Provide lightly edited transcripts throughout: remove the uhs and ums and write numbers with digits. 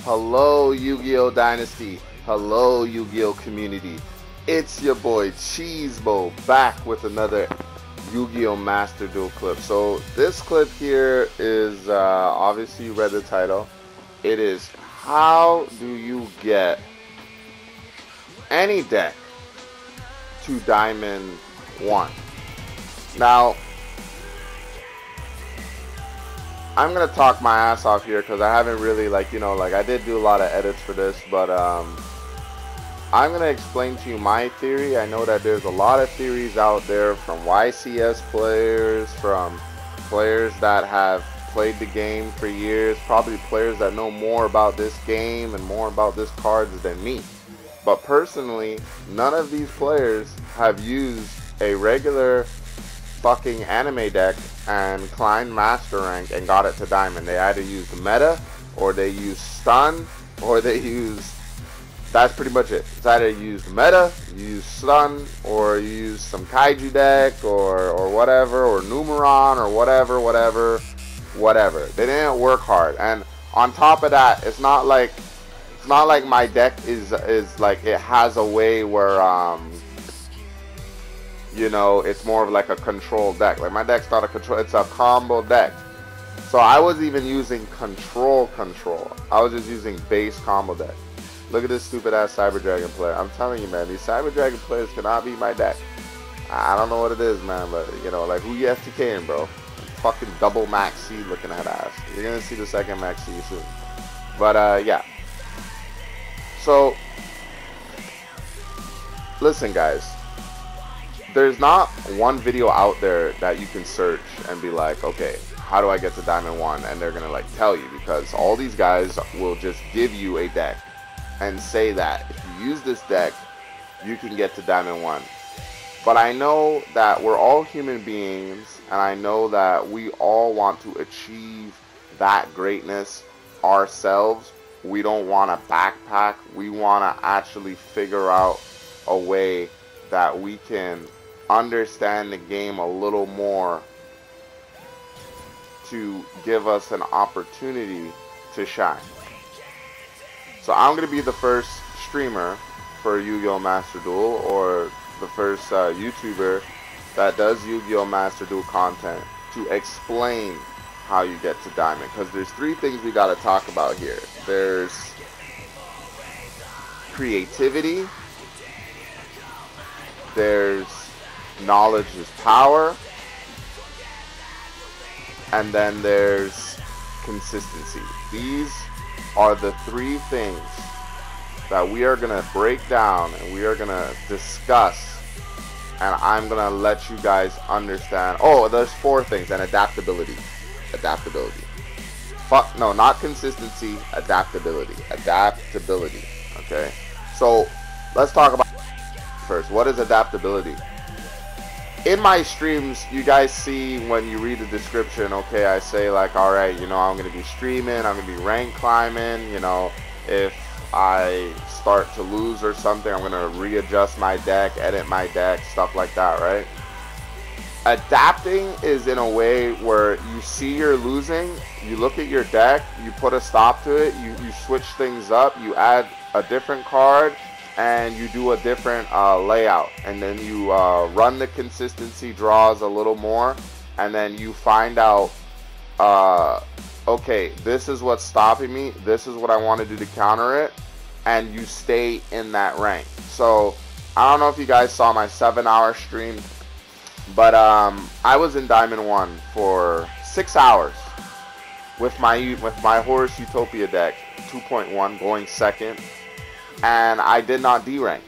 Hello, Yu-Gi-Oh! Dynasty. Hello, Yu-Gi-Oh! Community. It's your boy Cheesemo back with another Yugioh Master Duel clip. So this clip here is obviously you read the title. It is how do you get any deck to Diamond 1. Now, I'm going to talk my ass off here because I haven't really, I did do a lot of edits for this, but I'm going to explain to you my theory. I know that there's a lot of theories out there from YCS players, from players that have played the game for years, probably players that know more about this game and more about this cards than me. But personally, none of these players have used a regular fucking anime deck and climbed master rank and got it to diamond. They either used meta, or they used stun, or they used, that's pretty much it. It's either you use meta, you use stun, or you use some kaiju deck, or whatever, or numeron, or whatever. They didn't work hard. And on top of that, it's not like my deck is like, it has a way where you know, it's more of like a control deck. Like my deck's not a control, it's a combo deck. So I wasn't even using control. I was just using base combo deck. Look at this stupid ass Cyber Dragon player. I'm telling you, man, these Cyber Dragon players cannot beat my deck. I don't know what it is, man, but you know, like, who you FTKing, bro? Fucking double max C looking at ass. You're gonna see the second max C soon. But yeah. So listen, guys. There's not one video out there that you can search and be like, okay, how do I get to Diamond 1? And they're gonna like tell you, because all these guys will just give you a deck and say that if you use this deck, you can get to Diamond 1. But I know that we're all human beings, and I know that we all want to achieve that greatness ourselves. We don't want to backpack. We want to actually figure out a way that we can understand the game a little more to give us an opportunity to shine. So I'm going to be the first streamer for Yugioh Master Duel, or the first YouTuber that does Yugioh Master Duel content to explain how you get to Diamond. Because there's three things we got to talk about here. There's creativity, there's knowledge is power, and then there's consistency. These are the three things that we are going to break down and we are going to discuss, and I'm going to let you guys understand. Oh, there's four things. And adaptability. Fuck, no, not consistency, adaptability. Okay, so let's talk about first. What is adaptability? In my streams, you guys see when you read the description, okay, I say like, alright, you know, I'm going to be streaming, I'm going to be rank climbing, you know, if I start to lose or something, I'm going to readjust my deck, edit my deck, stuff like that, right? Adapting is in a way where you see you're losing, you look at your deck, you put a stop to it, you switch things up, you add a different card, and you do a different layout, and then you run the consistency draws a little more, and then you find out, okay, this is what's stopping me, this is what I want to do to counter it, and you stay in that rank. So I don't know if you guys saw my 7-hour stream, but I was in Diamond 1 for 6 hours with my Horus Utopia deck 2.1 going second, and I did not D-rank.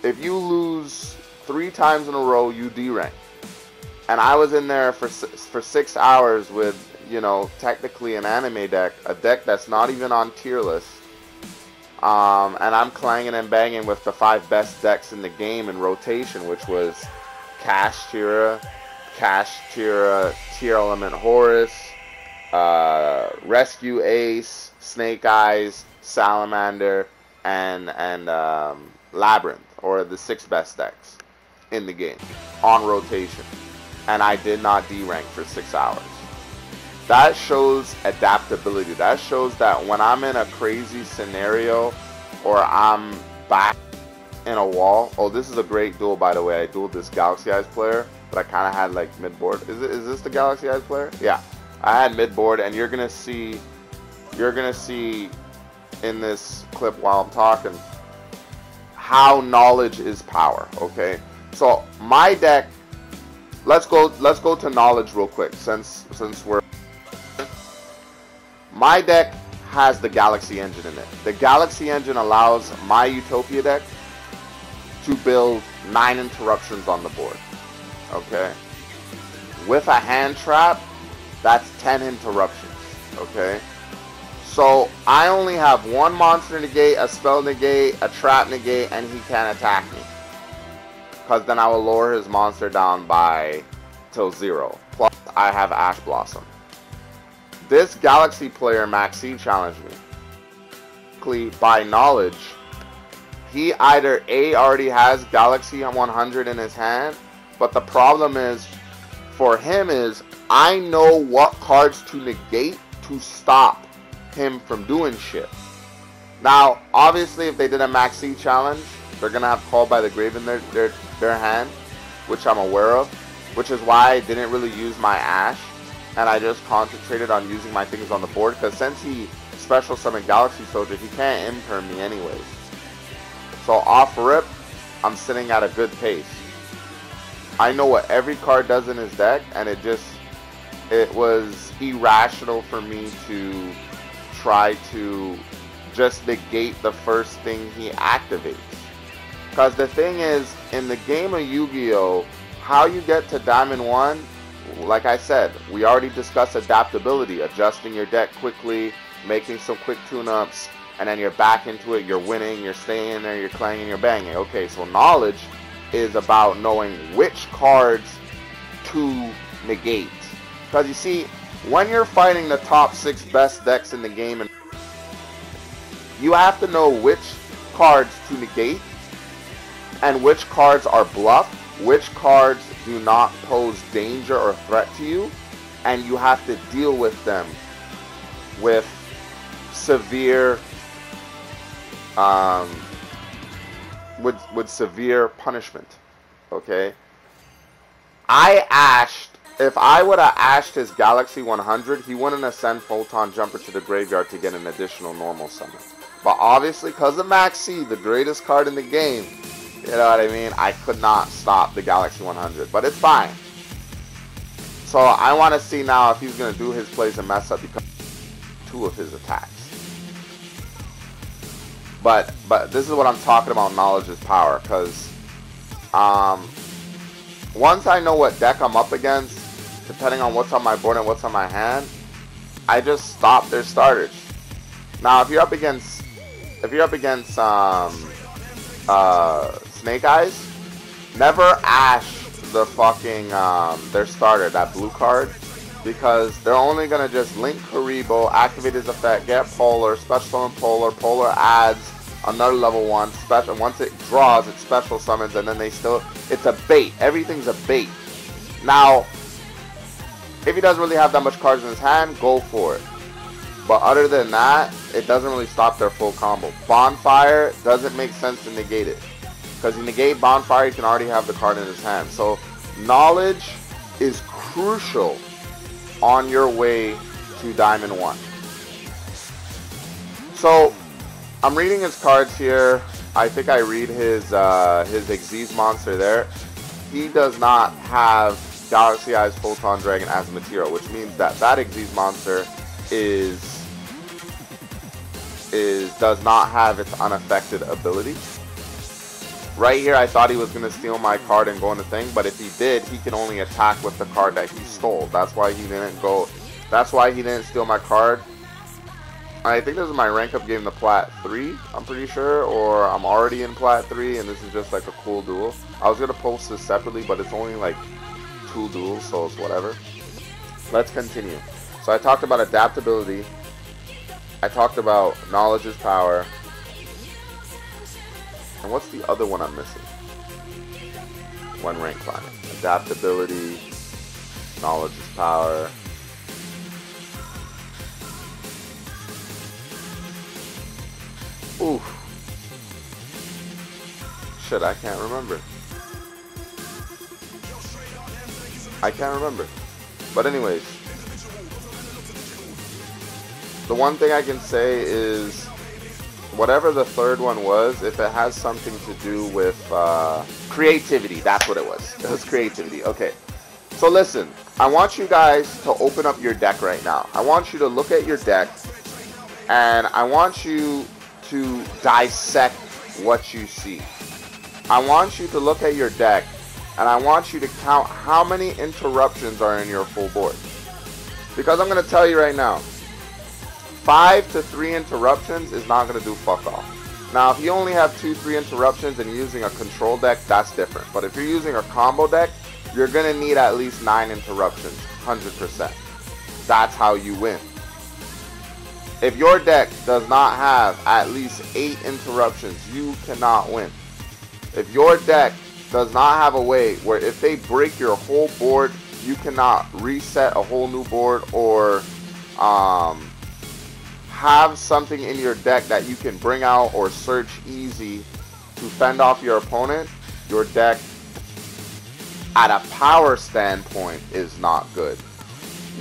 If you lose 3 times in a row, you D-rank. And I was in there for 6 hours with, you know, technically an anime deck, a deck that's not even on tier list. And I'm clanging and banging with the 5 best decks in the game in rotation, which was Cash Tira, Tier Element Horus, Rescue Ace, Snake Eyes, Salamander, and Labyrinth, or the 6 best decks in the game on rotation, and I did not D rank for 6 hours. that shows adaptability. That shows that when I'm in a crazy scenario or I'm back in a wall. Oh, this is a great duel, by the way. I dueled this Galaxy Eyes player, but I kind of had like mid board. Is this the Galaxy Eyes player? Yeah, I had mid board, and you're gonna see in this clip while I'm talking how knowledge is power. Okay, so my deck. Let's go to knowledge real quick since we're. My deck has the Galaxy engine in it. The Galaxy engine allows my Utopia deck to build 9 interruptions on the board. Okay, with a hand trap, that's 10 interruptions. Okay, so I only have one monster negate, a spell negate, a trap negate, and he can't attack me. Because then I will lower his monster down by till 0. Plus, I have Ash Blossom. This Galaxy player, Maxi, challenged me. By knowledge, he either A, already has Galaxy 100 in his hand, but the problem is, for him is, I know what cards to negate to stop him from doing shit. Now, obviously, if they did a Maxi challenge, they're going to have Called by the Grave in their hand, which I'm aware of, which is why I didn't really use my Ash, and I just concentrated on using my things on the board, because since he special summoned Galaxy Soldier, he can't imperm me anyways. So off rip, I'm sitting at a good pace. I know what every card does in his deck, and it was irrational for me to try to just negate the first thing he activates. Because the thing is, in the game of Yu-Gi-Oh, how you get to Diamond 1, like I said, we already discussed adaptability, adjusting your deck quickly, making some quick tune-ups, and then you're back into it, you're winning, you're staying there, you're clanging, you're banging. Okay, so knowledge is about knowing which cards to negate. Because you see, when you're fighting the top 6 best decks in the game, and you have to know which cards to negate, and which cards are bluff, which cards do not pose danger or threat to you, and you have to deal with them with severe severe punishment. Okay, if I would have ashed his Galaxy 100, he wouldn't have sent Photon Jumper to the graveyard to get an additional normal summon. But obviously, because of Maxi, the greatest card in the game, you know what I mean, I could not stop the Galaxy 100. But it's fine. So I want to see now if he's going to do his plays and mess up because of 2 of his attacks. But this is what I'm talking about, knowledge is power. Because once I know what deck I'm up against, depending on what's on my board and what's on my hand, I just stop their starters. Now, if you're up against Snake Eyes, never ash the fucking their starter, that blue card, because they're only gonna just link Karibo, activate his effect, get Polar, special summon Polar, Polar adds another level 1 special. Once it draws, it special summons, and then it's a bait. Everything's a bait. Now, if he doesn't really have that much cards in his hand, go for it. But other than that, it doesn't really stop their full combo. Bonfire doesn't make sense to negate it, because you negate Bonfire, you can already have the card in his hand. So knowledge is crucial on your way to Diamond 1. So I'm reading his cards here. I think I read his Xyz monster there. He does not have Galaxy Eyes Photon Dragon as material, which means that Xyz monster does not have its unaffected ability. Right here, I thought he was going to steal my card and go in the thing, but if he did, he can only attack with the card that he stole. That's why he didn't go. That's why he didn't steal my card. I think this is my rank up game to Plat 3, I'm pretty sure, or I'm already in Plat 3, and this is just like a cool duel. I was going to post this separately, but it's only like 2 duels, so it's whatever. Let's continue. So I talked about adaptability. I talked about knowledge is power. And what's the other one I'm missing? 1 rank climbing. Adaptability, knowledge is power. Oof. Shit, I can't remember. I can't remember. But anyways, the one thing I can say is whatever the third one was, if it has something to do with creativity, that's what it was. It was creativity. Okay. So listen, I want you guys to open up your deck right now. I want you to look at your deck, and I want you to dissect what you see. I want you to look at your deck, and I want you to count how many interruptions are in your full board. Because I'm going to tell you right now, 5 to 3 interruptions is not going to do fuck all. Now, if you only have 2-3 interruptions and you're using a control deck, that's different. But if you're using a combo deck, you're going to need at least 9 interruptions, 100%. That's how you win. If your deck does not have at least 8 interruptions, you cannot win. If your deck does not have a way where if they break your whole board, you cannot reset a whole new board or have something in your deck that you can bring out or search easy to fend off your opponent, your deck at a power standpoint is not good.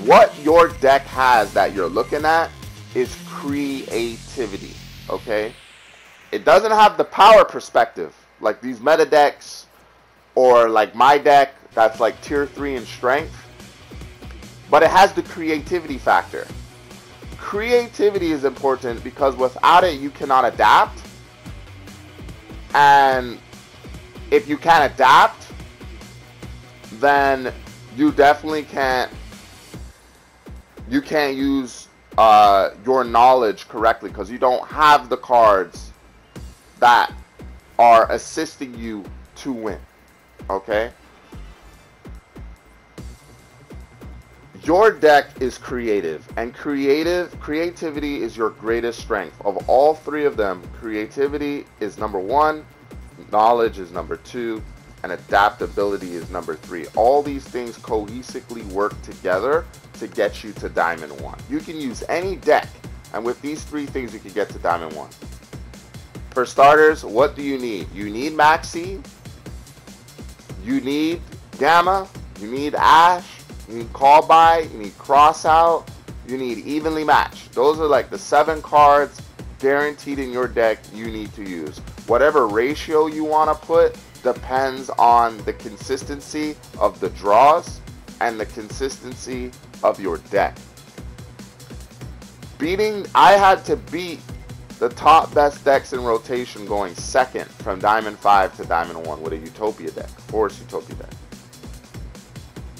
What your deck has that you're looking at is creativity, okay? It doesn't have the power perspective like these meta decks or like my deck that's like tier 3 in strength, but it has the creativity factor. Creativity is important because without it you cannot adapt, and if you can't adapt, then you definitely can't use your knowledge correctly because you don't have the cards that are assisting you to win. Okay? Your deck is creative, and creativity is your greatest strength. Of all 3 of them, creativity is number 1, knowledge is number 2, and adaptability is number 3. All these things cohesively work together to get you to Diamond 1. You can use any deck, and with these 3 things you can get to Diamond 1. For starters, what do you need? You need Maxi, you need Gamma, you need Ash, you need Call By, you need Cross Out, you need Evenly Matched. Those are like the 7 cards guaranteed in your deck you need to use. Whatever ratio you want to put depends on the consistency of the draws and the consistency of your deck. I had to beat the top best decks in rotation going second from Diamond 5 to Diamond 1 with a Utopia deck, Force Utopia deck.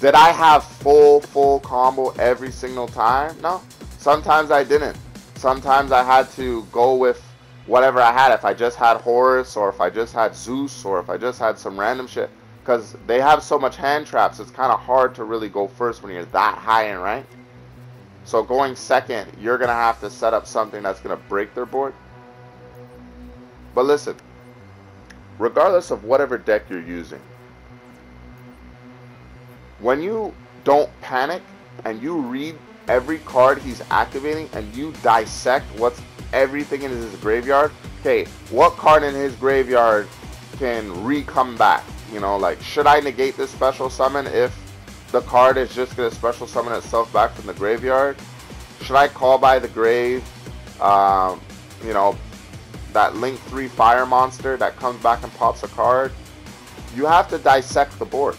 Did I have full combo every single time? No. Sometimes I didn't. Sometimes I had to go with whatever I had. If I just had Horus, or if I just had Zeus, or if I just had some random shit. Because they have so much hand traps, it's kind of hard to really go first when you're that high in rank. So going second, you're going to have to set up something that's going to break their board. But listen, regardless of whatever deck you're using, when you don't panic and you read every card he's activating and you dissect what's everything in his graveyard, okay, what card in his graveyard can re-come back? You know, like, should I negate this special summon if the card is just going to special summon itself back from the graveyard? Should I Call By the Grave, you know, that Link 3 fire monster that comes back and pops a card? You have to dissect the board.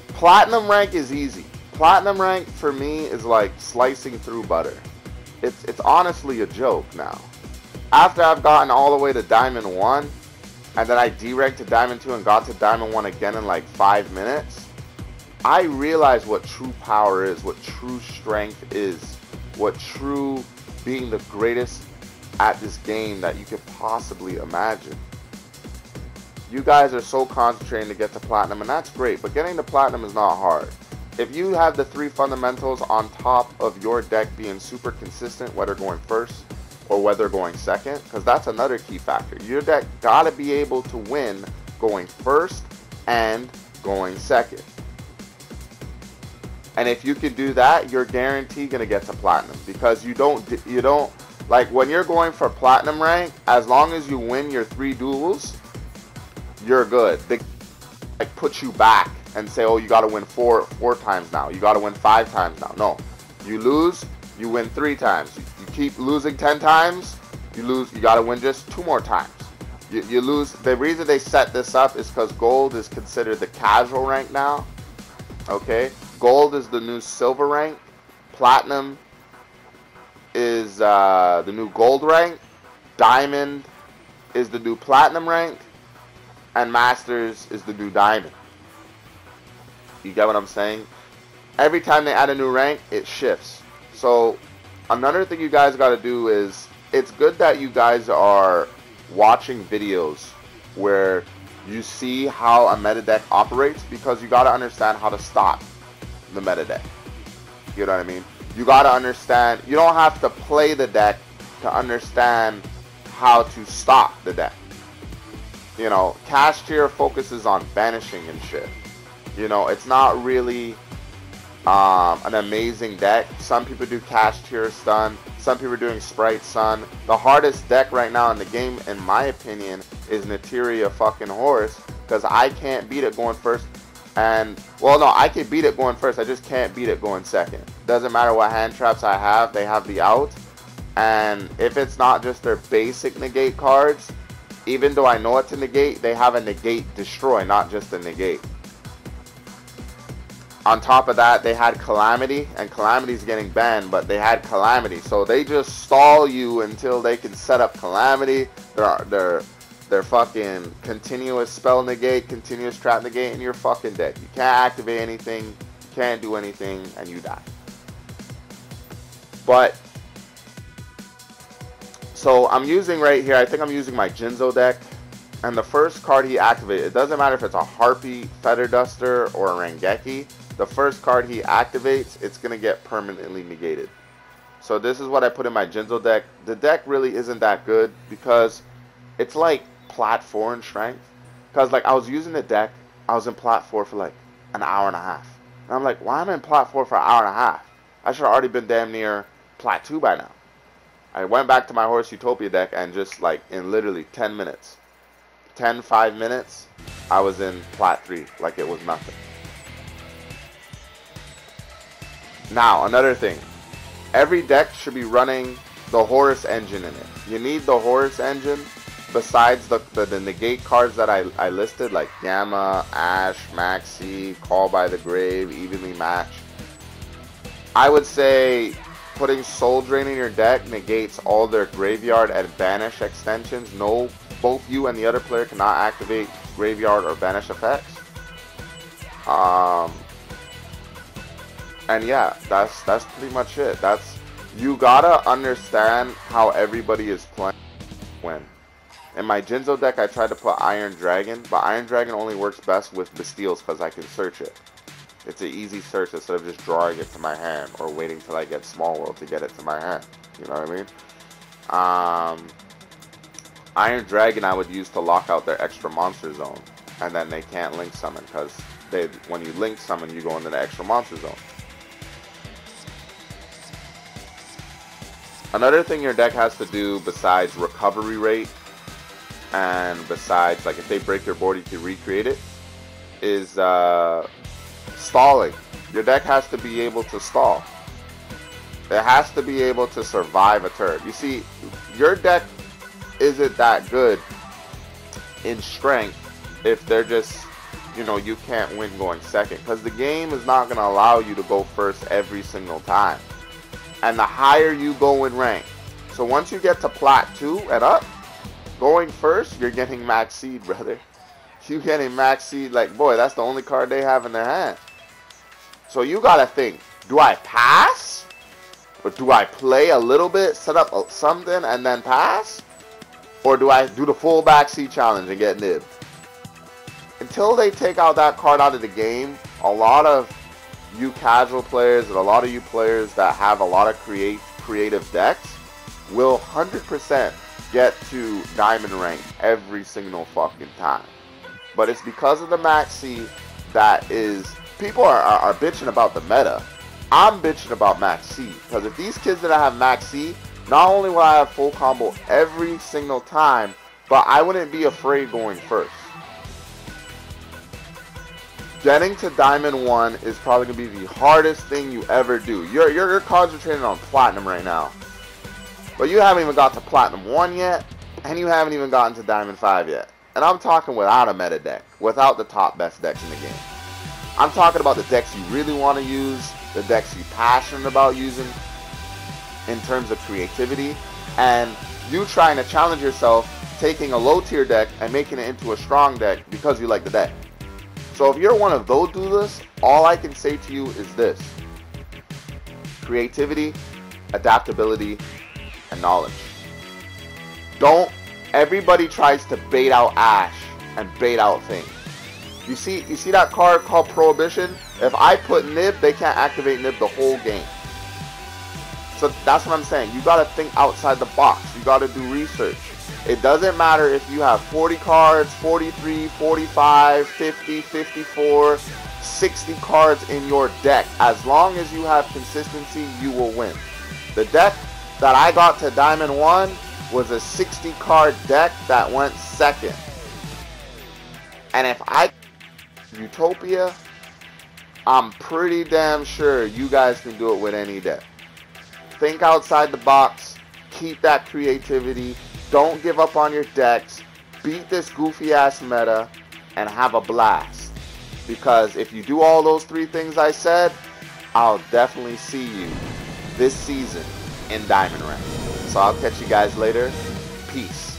Platinum rank is easy. Platinum rank for me is like slicing through butter. It's honestly a joke now. After I've gotten all the way to Diamond 1, and then I D-ranked to Diamond 2 and got to Diamond 1 again in like 5 minutes, I realized what true power is, what true strength is, what true being the greatest at this game that you could possibly imagine. You guys are so concentrating to get to Platinum, and that's great, but getting to Platinum is not hard. If you have the 3 fundamentals on top of your deck being super consistent, whether going first or whether going second, because that's another key factor. Your deck gotta be able to win going first and going second. And if you can do that, you're guaranteed gonna get to platinum, because you don't like, when you're going for platinum rank, as long as you win your 3 duels, you're good. They like put you back and say, oh, you got to win four times now. You got to win 5 times now. No, you lose, you win 3 times. You keep losing 10 times, you lose. You got to win just 2 more times. You lose. The reason they set this up is because gold is considered the casual rank now. Okay, gold is the new silver rank. Platinum is the new gold rank. Diamond is the new platinum rank. And Masters is the new diamond. You get what I'm saying? Every time they add a new rank, it shifts. So another thing you guys got to do is, it's good that you guys are watching videos where you see how a meta deck operates, because you got to understand how to stop the meta deck. You know what I mean? You got to understand, you don't have to play the deck to understand how to stop the deck. You know, cash tier focuses on banishing and shit. You know, it's not really an amazing deck. Some people do cash tier stun. Some people are doing sprite stun. The hardest deck right now in the game, in my opinion, is Neteria fucking Horse, because I can't beat it going first. And, well, no, I can beat it going first. I just can't beat it going second. Doesn't matter what hand traps I have. They have the out. And if it's not just their basic negate cards, even though I know it's a negate, they have a negate destroy, not just a negate. On top of that, they had Calamity, and Calamity's getting banned, but they had Calamity. So they just stall you until they can set up Calamity. Their fucking continuous spell negate, continuous trap negate, and you're fucking dead. You can't activate anything, you can't do anything, and you die. But, so I'm using right here, I think I'm using my Jinzo deck, and the first card he activated, it doesn't matter if it's a Harpy, Feather Duster, or a Rengeki, the first card he activates, it's going to get permanently negated. So this is what I put in my Jinzo deck. The deck really isn't that good, because it's like Plat 4 in strength. Because like I was using the deck, I was in Plat 4 for like an hour and a half. And I'm like, why am I in Plat 4 for an hour and a half? I should have already been damn near Plat 2 by now. I went back to my Horse Utopia deck, and just like in literally 10 minutes, 5 minutes, I was in Plat 3 like it was nothing. Now, another thing. Every deck should be running the Horus engine in it. You need the Horus engine besides the negate cards that I listed, like Gamma, Ash, Maxi, Call by the Grave, Evenly Match. I would say putting Soul Drain in your deck negates all their Graveyard and Banish extensions. No, both you and the other player cannot activate Graveyard or Banish effects. And yeah, that's pretty much it. You gotta understand how everybody is playing when. In my Jinzo deck, I tried to put Iron Dragon, but Iron Dragon only works best with Bastiles because I can search it. It's an easy search instead of just drawing it to my hand or waiting till I get Small World to get it to my hand. You know what I mean? Iron Dragon I would use to lock out their extra monster zone, and then they can't link summon, because when you link summon, you go into the extra monster zone. Another thing your deck has to do besides recovery rate, and besides, like, if they break your board, you can recreate it, is stalling. Your deck has to be able to stall. It has to be able to survive a turn. You see, your deck isn't that good in strength if they're just, you know, you can't win going second, because the game is not going to allow you to go first every single time. And the higher you go in rank, so once you get to Plat 2 and up, going first, you're getting Max Seed, brother. You're getting Max Seed, like, boy, that's the only card they have in their hand. So you gotta think, do I pass? Or do I play a little bit, set up something, and then pass? Or do I do the full Max Seed challenge and get nibbed? Until they take out that card out of the game, a lot of you casual players and a lot of you players that have a lot of creative decks will 100% get to diamond rank every single fucking time. But it's because of the Maxi that is, people are bitching about the meta. I'm bitching about Max C, because if these kids didn't have Max C, not only would I have full combo every single time, but I wouldn't be afraid going first. Getting to Diamond 1 is probably going to be the hardest thing you ever do. You're concentrating on Platinum right now. But you haven't even got to Platinum 1 yet, and you haven't even gotten to Diamond 5 yet. And I'm talking without a meta deck, without the top best decks in the game. I'm talking about the decks you really want to use, the decks you're passionate about using in terms of creativity, and you trying to challenge yourself taking a low tier deck and making it into a strong deck because you like the deck. So if you're one of those duelists, all I can say to you is this: creativity, adaptability, and knowledge. Everybody tries to bait out Ash and bait out things. You see that card called Prohibition? If I put Nib, they can't activate Nib the whole game. So that's what I'm saying. You gotta think outside the box. You gotta do research. It doesn't matter if you have 40 cards, 43, 45, 50, 54, 60 cards in your deck. As long as you have consistency, you will win. The deck that I got to Diamond 1 was a 60 card deck that went second. And if I Utopia, I'm pretty damn sure you guys can do it with any deck. Think outside the box, keep that creativity, don't give up on your decks, beat this goofy ass meta, and have a blast. Because if you do all those 3 things I said, I'll definitely see you this season in Diamond Rank. So I'll catch you guys later. Peace.